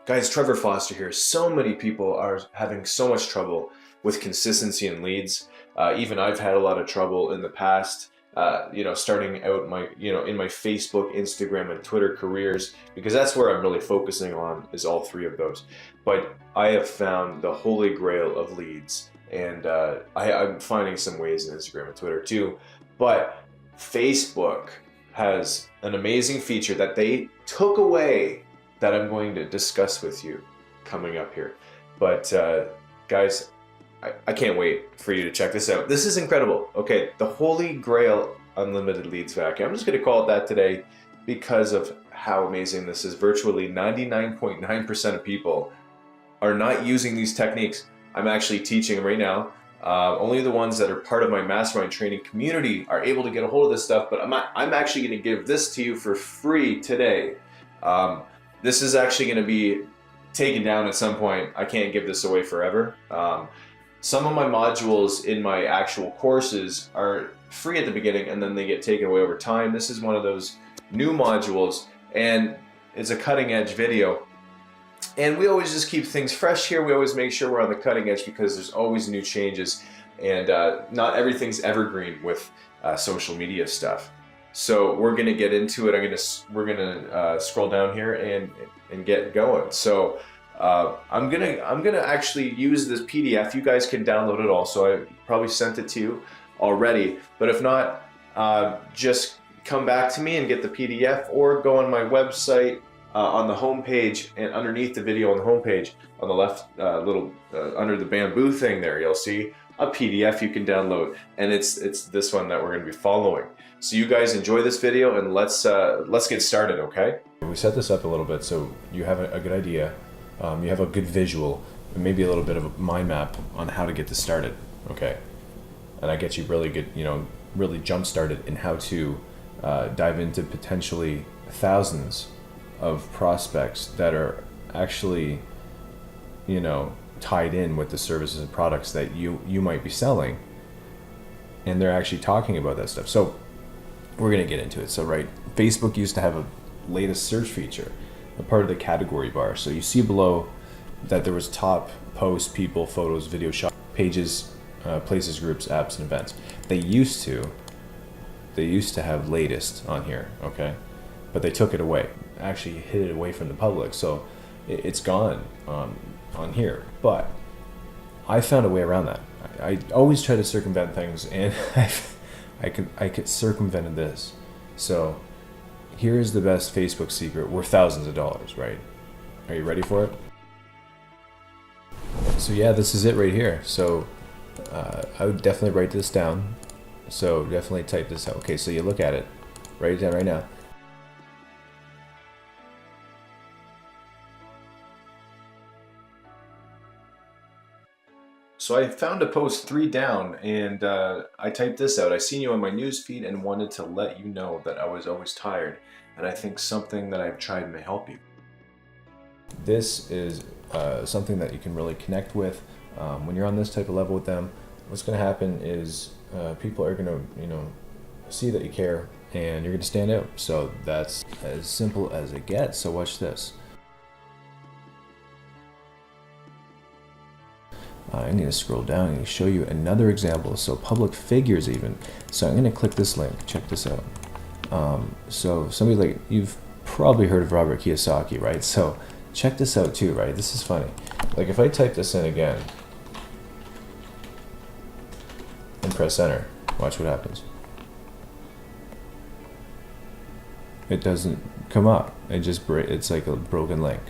Guys, Trevor Foster here. So many people are having so much trouble with consistency in leads. Even I've had a lot of trouble in the past, starting out in my Facebook, Instagram, and Twitter careers, because that's where I'm really focusing on, is all three of those. But I have found the holy grail of leads, and I'm finding some ways in Instagram and Twitter too. But Facebook has an amazing feature that they took away that I'm going to discuss with you coming up here. But guys, I can't wait for you to check this out. This is incredible. Okay, the Holy Grail Unlimited Leads Vacuum. I'm just going to call it that today because of how amazing this is. Virtually 99.9% of people are not using these techniques. I'm actually teaching them right now. Only the ones that are part of my mastermind training community are able to get a hold of this stuff, but I'm actually going to give this to you for free today. This is actually going to be taken down at some point. I can't give this away forever. Some of my modules in my actual courses are free at the beginning and then they get taken away over time. This is one of those new modules and it's a cutting edge video. And we always just keep things fresh here. We always make sure we're on the cutting edge because there's always new changes and not everything's evergreen with social media stuff. So we're gonna get into it. We're gonna scroll down here and get going. So I'm gonna actually use this PDF. You guys can download it also. I probably sent it to you already, but if not, just come back to me and get the PDF, or go on my website on the home page, and underneath the video on the home page on the left, under the bamboo thing there, you'll see a PDF you can download, and it's this one that we're going to be following. So you guys enjoy this video and let's get started, okay? We set this up a little bit so you have a good idea, you have a good visual, and maybe a little bit of a mind map on how to get this started, okay? And I get you really good, really jump started in how to dive into potentially thousands of prospects that are actually, tied in with the services and products that you might be selling, and they're actually talking about that stuff. So we're going to get into it. So Facebook used to have a latest search feature, a part of the category bar. So you see below that there was top posts, people, photos, video, shop, pages, places, groups, apps, and events. They used to have latest on here, okay? But they took it away, actually hid it away from the public. So it's gone on here. But I found a way around that. I always try to circumvent things, and I could circumvented this. So here's the best Facebook secret worth thousands of dollars, right? Are you ready for it? So yeah, this is it right here. So I would definitely write this down. So definitely type this out. Okay, so you look at it. Write it down right now. So I found a post 3 down, and I typed this out. I seen you on my news feed and wanted to let you know that I was always tired, and I think something that I've tried may help you. This is something that you can really connect with. When you're on this type of level with them, what's going to happen is people are going to, see that you care, and you're going to stand out. So that's as simple as it gets. So watch this. I need to scroll down and show you another example. So public figures even. So I'm going to click this link. Check this out. So somebody you've probably heard of Robert Kiyosaki, right? So check this out too, right? This is funny. If I type this in again and press enter, watch what happens. It doesn't come up. It's like a broken link.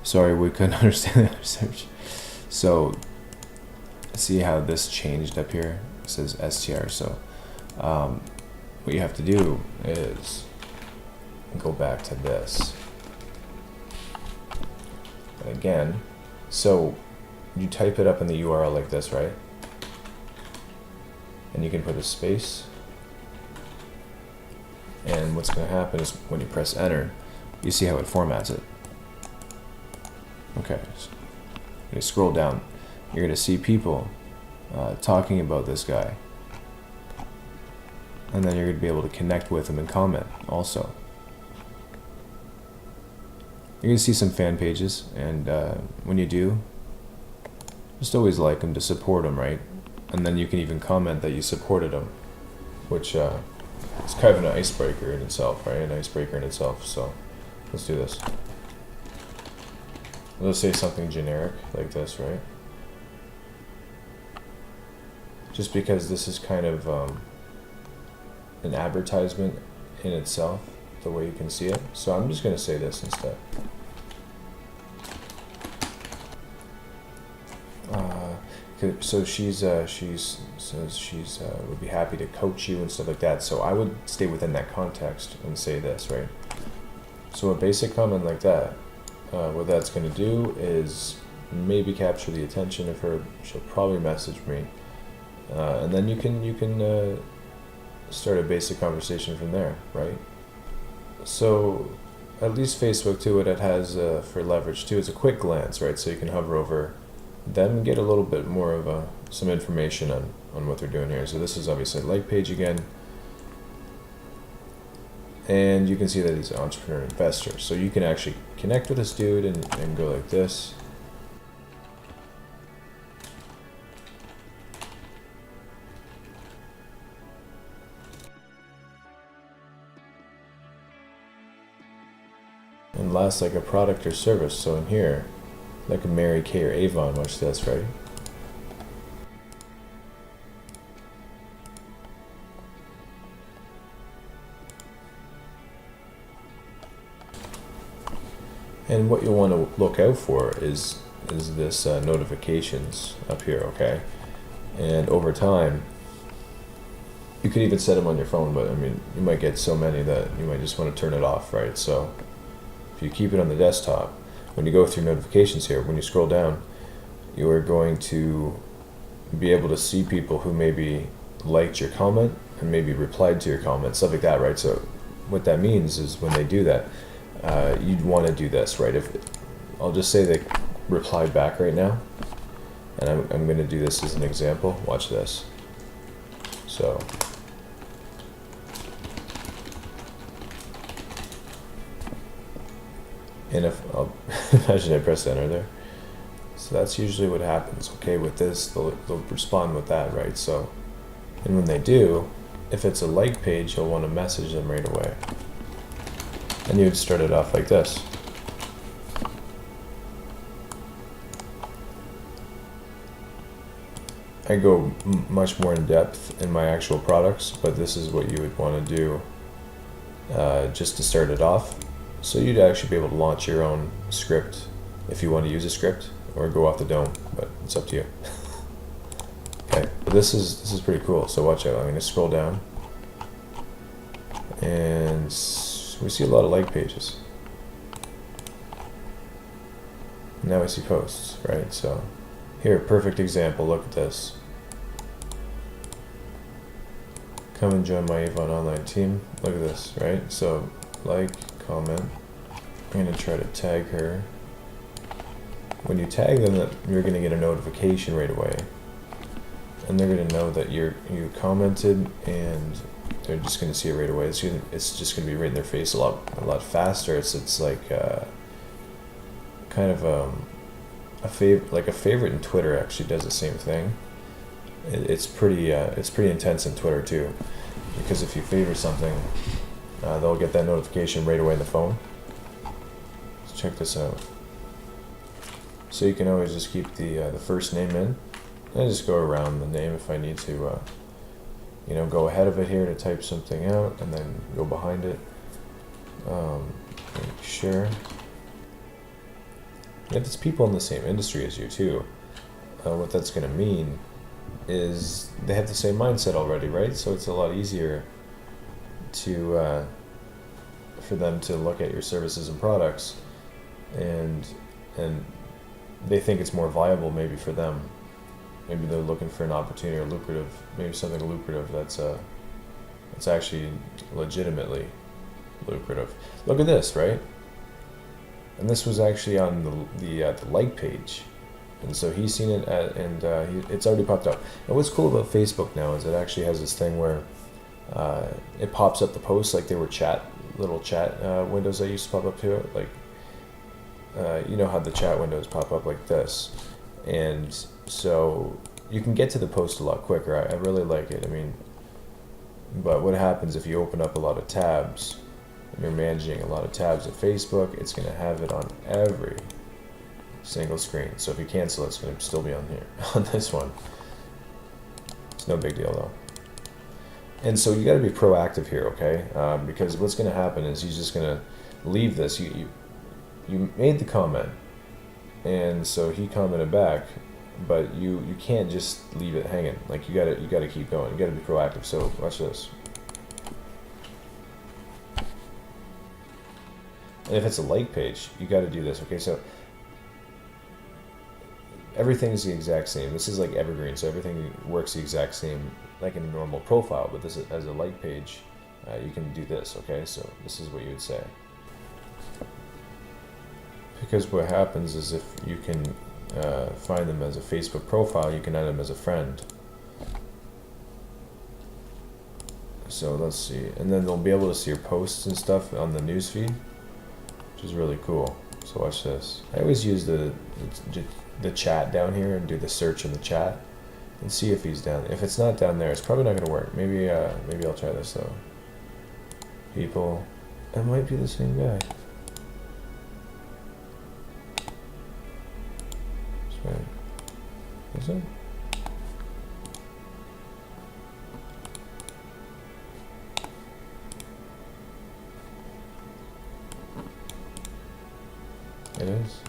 Sorry, we couldn't understand the other search. So see how this changed up here? It says STR. So what you have to do is go back to this. And again, so you type it up in the URL like this, right? And you can put a space. And what's going to happen is when you press enter, you see how it formats it. Okay. You scroll down, you're going to see people talking about this guy, and then you're going to be able to connect with them and comment also. You're gonna see some fan pages, and when you do, just always like them to support them, right? And then you can even comment that you supported them, which is kind of an icebreaker in itself, right? An icebreaker in itself. So let's do this. Let's say something generic like this, right? Just because this is kind of an advertisement in itself, the way you can see it. So I'm just going to say this instead. So she says she's would be happy to coach you and stuff like that. So I would stay within that context and say this, right? So a basic comment like that, what that's going to do is maybe capture the attention of her. She'll probably message me, and then you can start a basic conversation from there, right? So at least Facebook too, what it has for leverage too is a quick glance, right? So you can hover over them and get a little bit more of some information on what they're doing here. So this is obviously a like page again. And you can see that he's an entrepreneur investor. So you can actually connect with this dude and go like this. And last, like a product or service. So in here, like a Mary Kay or Avon, watch this, right? And what you'll want to look out for is this notifications up here, okay? And over time, you could even set them on your phone, but I mean, you might get so many that you might just want to turn it off, right? So if you keep it on the desktop, when you go through notifications here, when you scroll down, you are going to be able to see people who maybe liked your comment and maybe replied to your comment, stuff like that, right? So what that means is when they do that, you'd want to do this, right? If I'll just say they replied back right now, and I'm going to do this as an example. Watch this. So and if I'll imagine I press enter there. So that's usually what happens. Okay, with this, they'll respond with that, right? So, and when they do, if it's a like page, you'll want to message them right away. And you would start it off like this. I go much more in depth in my actual products, but this is what you would want to do just to start it off. So you'd actually be able to launch your own script if you want to use a script, or go off the dome, but it's up to you. Okay, but this is pretty cool. So watch out. I'm going to scroll down, and we see a lot of like pages. Now we see posts, right? So here, perfect example. Look at this. Come and join my Avon online team. Look at this, right? So like, comment. I'm going to try to tag her. When you tag them, you're going to get a notification right away, and they're going to know that you commented, and they're just going to see it right away. It's just going to be right in their face a lot faster. It's like kind of a favorite in Twitter actually does the same thing. It's pretty intense in Twitter too, because if you favor something, they'll get that notification right away in the phone. Let's check this out. So you can always just keep the first name in, and just go around the name if I need to. Go ahead of it here to type something out, and then go behind it. Make sure. If it's people in the same industry as you too, what that's going to mean is they have the same mindset already, right? So it's a lot easier to for them to look at your services and products, and they think it's more viable maybe for them. Maybe they're looking for an opportunity or maybe something lucrative that's actually legitimately lucrative. Look at this, right? And this was actually on the like page, and so he's seen it it's already popped up. And what's cool about Facebook now is it actually has this thing where it pops up the posts like they were little chat windows that used to pop up to it. Like you know how the chat windows pop up like this, and so you can get to the post a lot quicker. I really like it. I mean, but what happens if you open up a lot of tabs and you're managing a lot of tabs at Facebook? It's going to have it on every single screen. So if you cancel it, it's going to still be on here, on this one. It's no big deal though. And so you got to be proactive here, okay? Because what's going to happen is he's just going to leave this. You made the comment, and so he commented back, but you can't just leave it hanging. Like you gotta keep going. You gotta be proactive. So watch this. And if it's a like page, you got to do this. Okay, so everything's the exact same. This is like evergreen, so everything works the exact same, like in a normal profile. But this is, as a like page, you can do this. Okay, so this is what you would say. Because what happens is if you can find them as a Facebook profile, you can add them as a friend. So let's see, and then they'll be able to see your posts and stuff on the newsfeed, which is really cool. So watch this. I always use the chat down here and do the search in the chat and see if he's down. If it's not down there, it's probably not going to work. Maybe I'll try this though. People, it might be the same guy. Right. Is it? It is.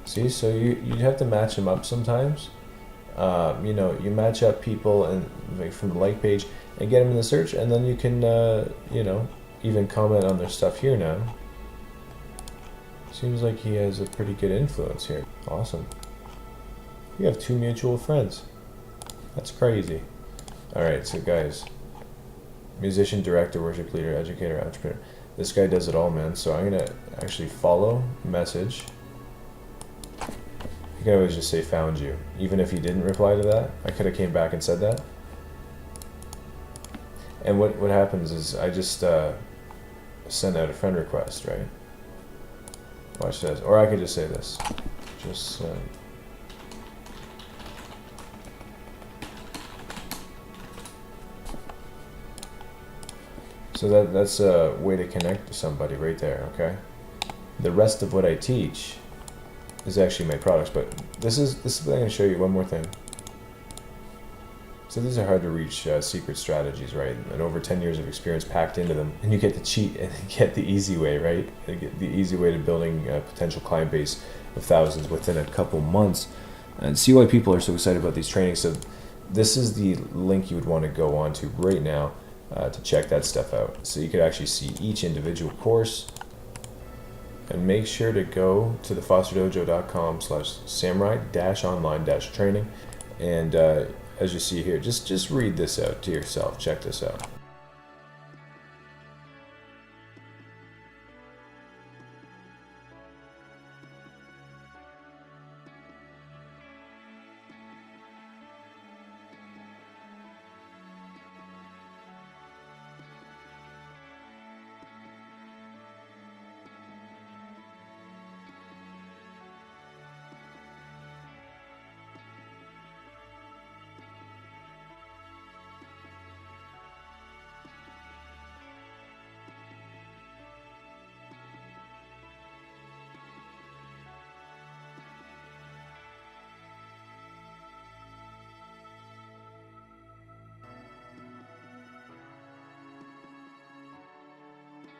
See, so you'd have to match them up sometimes. You know, you match up people and like from the like page and get them in the search, and then you can you know, even comment on their stuff here now. Seems like he has a pretty good influence here. Awesome. We have 2 mutual friends. That's crazy. Alright, so guys. Musician, director, worship leader, educator, entrepreneur. This guy does it all, man. So I'm going to actually follow, message. You can always just say found you. Even if he didn't reply to that, I could have came back and said that. And what happens is I just send out a friend request, right? Watch this. Or I could just say this. Just... So that's a way to connect to somebody right there, okay? The rest of what I teach is actually my products, but this is what I'm going to show you. One more thing. So these are hard to reach secret strategies, right? And over 10 years of experience packed into them, and you get to cheat and get the easy way, right? You get the easy way to building a potential client base of thousands within a couple months, and see why people are so excited about these trainings. So this is the link you would want to go on to right now. To check that stuff out. So you could actually see each individual course, and make sure to go to thefosterdojo.com/samurai-online-training, and as you see here, just read this out to yourself. Check this out.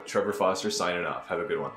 Trevor Foster signing off. Have a good one.